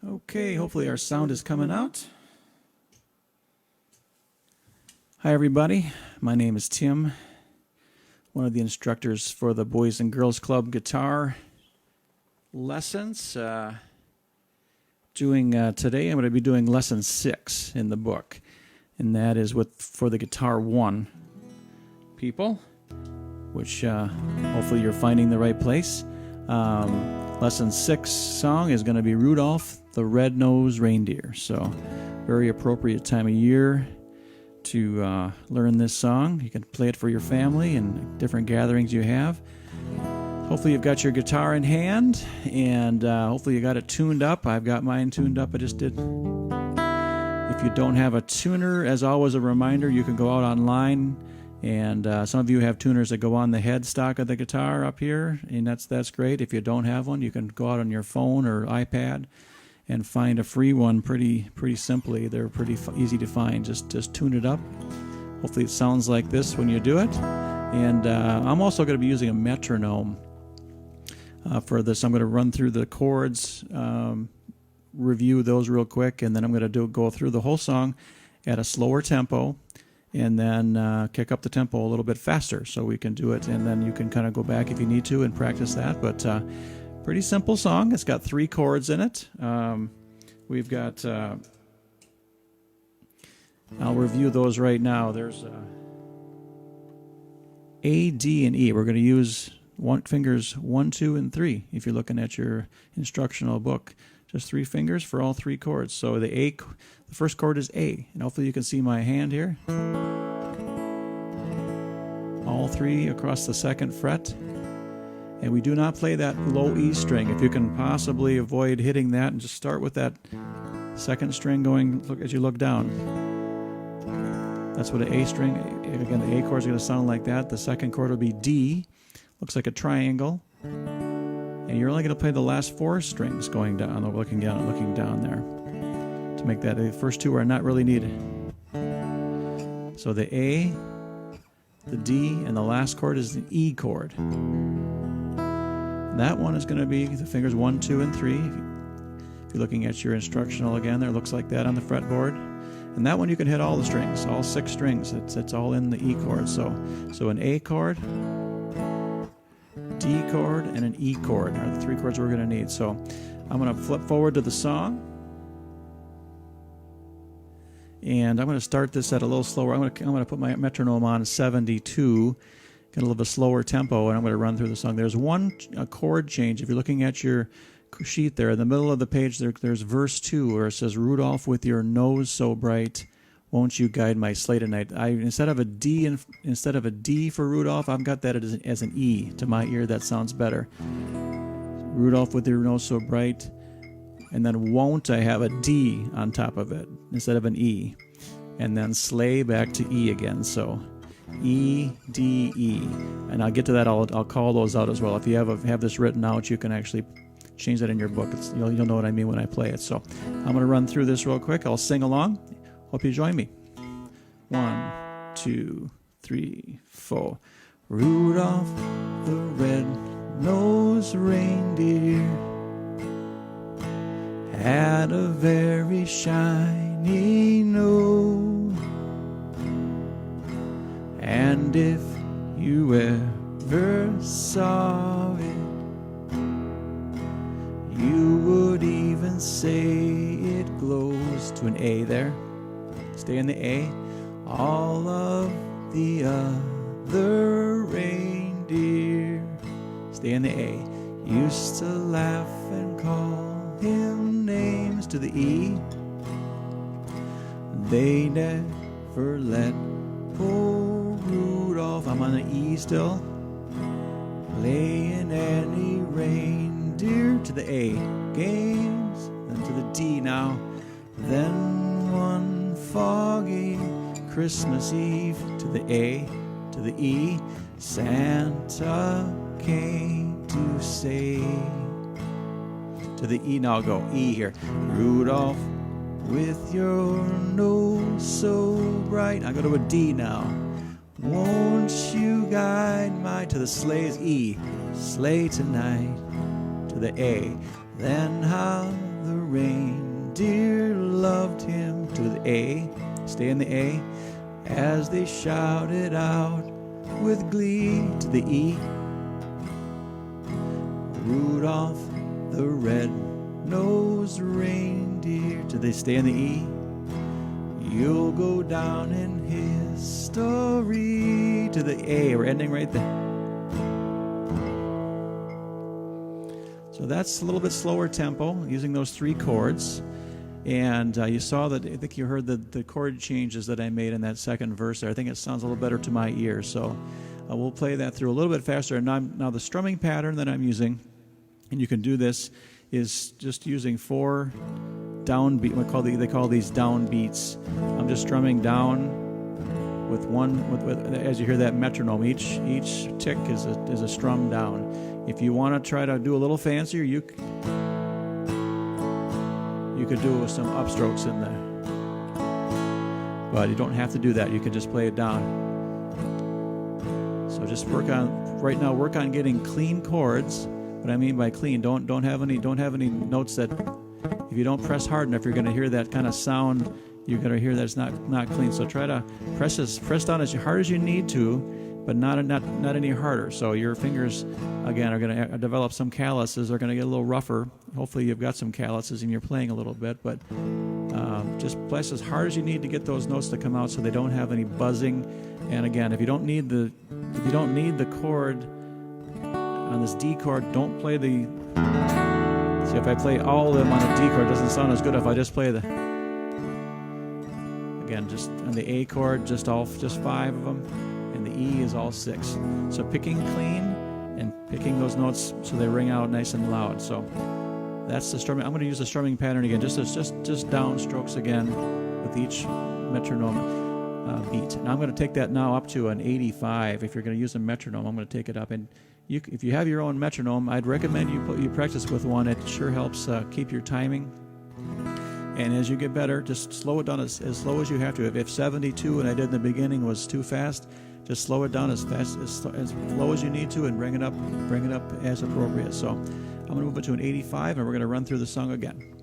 Okay, hopefully our sound is coming out. Hi everybody, my name is Tim, one of the instructors for the Boys and Girls Club guitar lessons. Today I'm going to be doing lesson 6 in the book, and that is for the Guitar 1 people, which hopefully you're finding the right place. Lesson 6 song is going to be Rudolph the Red-Nosed Reindeer, so very appropriate time of year to learn this song. You can play it for your family and different gatherings you have. Hopefully you've got your guitar in hand, and hopefully you got it tuned up. I've got mine tuned up. I just did. If you don't have a tuner, as always, a reminder, you can go out online, and some of you have tuners that go on the headstock of the guitar up here, and that's great. If you don't have one, you can go out on your phone or iPad and find a free one pretty simply. They're pretty easy to find. Just tune it up. Hopefully it sounds like this when you do it. And I'm also going to be using a metronome for this. I'm going to run through the chords, review those real quick, and then I'm going to go through the whole song at a slower tempo, and then kick up the tempo a little bit faster so we can do it, and then you can kind of go back if you need to and practice that. But pretty simple song. It's got 3 chords in it. We've got, I'll review those right now. There's A, D, and E. We're going to use fingers 1, 2, and 3 if you're looking at your instructional book. Just 3 fingers for all 3 chords. So the first chord is A, and hopefully you can see my hand here. All 3 across the 2nd fret. And we do not play that low E string. If you can possibly avoid hitting that, and just start with that 2nd string going as you look down. That's what an A string, again, the A chord is going to sound like that. The 2nd chord will be D, looks like a triangle. And you're only going to play the last 4 strings going down, looking down there. To make that, the first 2 are not really needed. So the A, the D, and the last chord is the E chord. That one is going to be the fingers 1, 2, and 3. If you're looking at your instructional again, there, it looks like that on the fretboard. And that one you can hit all the strings, all 6 strings. It's all in the E chord. So an A chord, D chord, and an E chord are the 3 chords we're going to need. So I'm going to flip forward to the song, and I'm going to start this at a little slower. I'm going to put my metronome on 72. Get a little bit slower tempo, and I'm going to run through the song. There's one chord change. If you're looking at your sheet there, in the middle of the page, there's verse 2, where it says, Rudolph, with your nose so bright, won't you guide my sleigh tonight? Instead of a D for Rudolph, I've got that as an E. To my ear, that sounds better. Rudolph, with your nose so bright, and then won't, I have a D on top of it instead of an E. And then sleigh back to E again, so E, D, E, and I'll get to that. I'll call those out as well. If you have this written out, you can actually change that in your book. You'll know what I mean when I play it. So I'm going to run through this real quick. I'll sing along. Hope you join me. 1, 2, 3, 4. Rudolph the red-nosed reindeer had a very shiny nose. And if you ever saw it, you would even say it glows. To an A there. Stay in the A. All of the other reindeer, stay in the A, used to laugh and call him names. To the E. They never let poor Rudolph, I'm on the E still, playing any reindeer. To the A, games. Then to the D now. Then one foggy Christmas Eve. To the A, to the E, Santa came to say. To the E now, go E here. Rudolph, with your nose so bright. I go to a D now. Won't you guide my, to the sleigh's E, sleigh tonight. To the A, then how the reindeer loved him. To the A, stay in the A, as they shouted out with glee. To the E, Rudolph the red-nosed reindeer. To they stay in the E, you'll go down in history. To the A, we're ending right there. So that's a little bit slower tempo, using those 3 chords. And you saw that, I think you heard the chord changes that I made in that second verse there. I think it sounds a little better to my ears. So we'll play that through a little bit faster. And now the strumming pattern that I'm using, and you can do this, is just using 4 downbeat. They call these down beats. I'm just strumming down with as you hear that metronome. Each tick is a strum down. If you want to try to do a little fancier, you could do some upstrokes in there. But you don't have to do that. You can just play it down. So just work on getting clean chords. What I mean by clean, don't have any notes that, if you don't press hard enough, you're going to hear that kind of sound. You're going to hear that it's not clean. So try to press down as hard as you need to, but not any harder. So your fingers, again, are going to develop some calluses. They're going to get a little rougher. Hopefully you've got some calluses and you're playing a little bit, but just press as hard as you need to get those notes to come out so they don't have any buzzing. And again, if you don't need the chord on this D chord, don't play the. See, if I play all of them on a D chord, it doesn't sound as good if I just play the. Again, just on the A chord, just 5 of them. And the E is all 6. So picking clean and picking those notes so they ring out nice and loud. So that's the strumming. I'm going to use the strumming pattern again, just down strokes again with each metronome beat. And I'm going to take that now up to an 85. If you're going to use a metronome, I'm going to take it up. And if you have your own metronome, I'd recommend you practice with one. It sure helps keep your timing. And as you get better, just slow it down as slow as you have to. If 72, and I did in the beginning, was too fast, just slow it down as low as you need to, and bring it up as appropriate. So I'm going to move it to an 85, and we're going to run through the song again.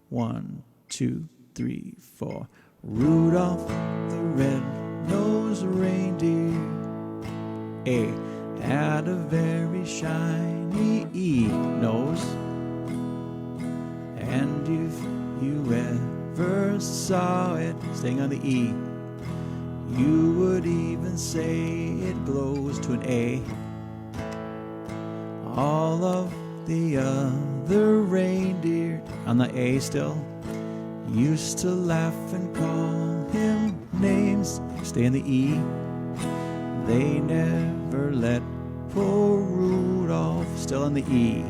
1, 2, 3, 4. Rudolph the red-nosed reindeer, A, had a very shiny E nose, and if you ever saw it, staying on the E, you would even say it glows. To an A, all of the other reindeer, on the A still, used to laugh and call him names. Stay in the E, they never let poor Rudolph, still on the E,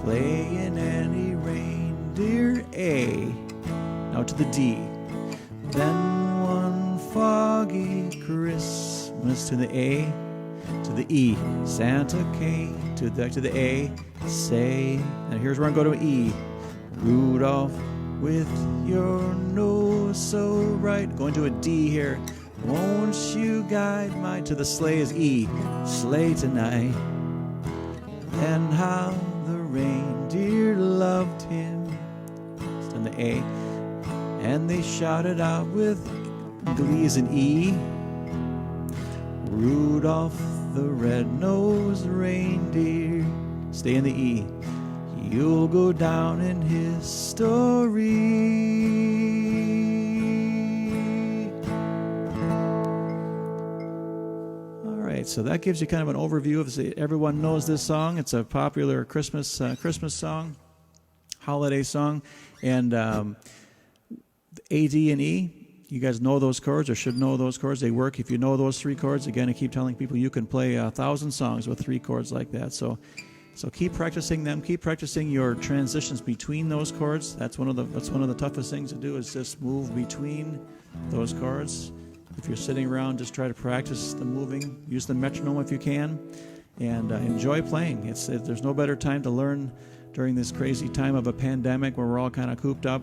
play in any reindeer A. Now to the D. Then one foggy Christmas, to the A, to the E, Santa came back to the A, say, and here's where I'm going to E, Rudolph, with your nose so bright. Going to a D here. Won't you guide my, to the sleigh is E, sleigh tonight. And how the reindeer loved him. And the A. And they shouted out with glee is an E. Rudolph the red-nosed reindeer. Stay in the E. You'll go down in history. All right, so that gives you kind of an overview of. Everyone knows this song. It's a popular Christmas song, holiday song, and A, D, and E. You guys know those chords, or should know those chords. They work if you know those 3 chords. Again, I keep telling people you can play 1,000 songs with 3 chords like that. So keep practicing them. Keep practicing your transitions between those chords. That's one of the toughest things to do, is just move between those chords. If you're sitting around, just try to practice the moving. Use the metronome if you can, and enjoy playing. There's no better time to learn during this crazy time of a pandemic where we're all kind of cooped up.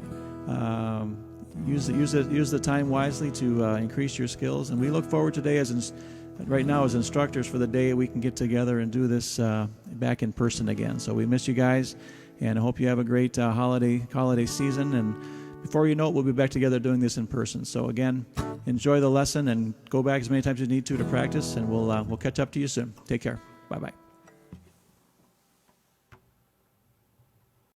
Use the time wisely to increase your skills. And we look forward today as But right now, as instructors for the day, we can get together and do this back in person again. So we miss you guys, and I hope you have a great holiday season. And before you know it, we'll be back together doing this in person. So again, enjoy the lesson and go back as many times as you need to practice, and we'll catch up to you soon. Take care. Bye-bye.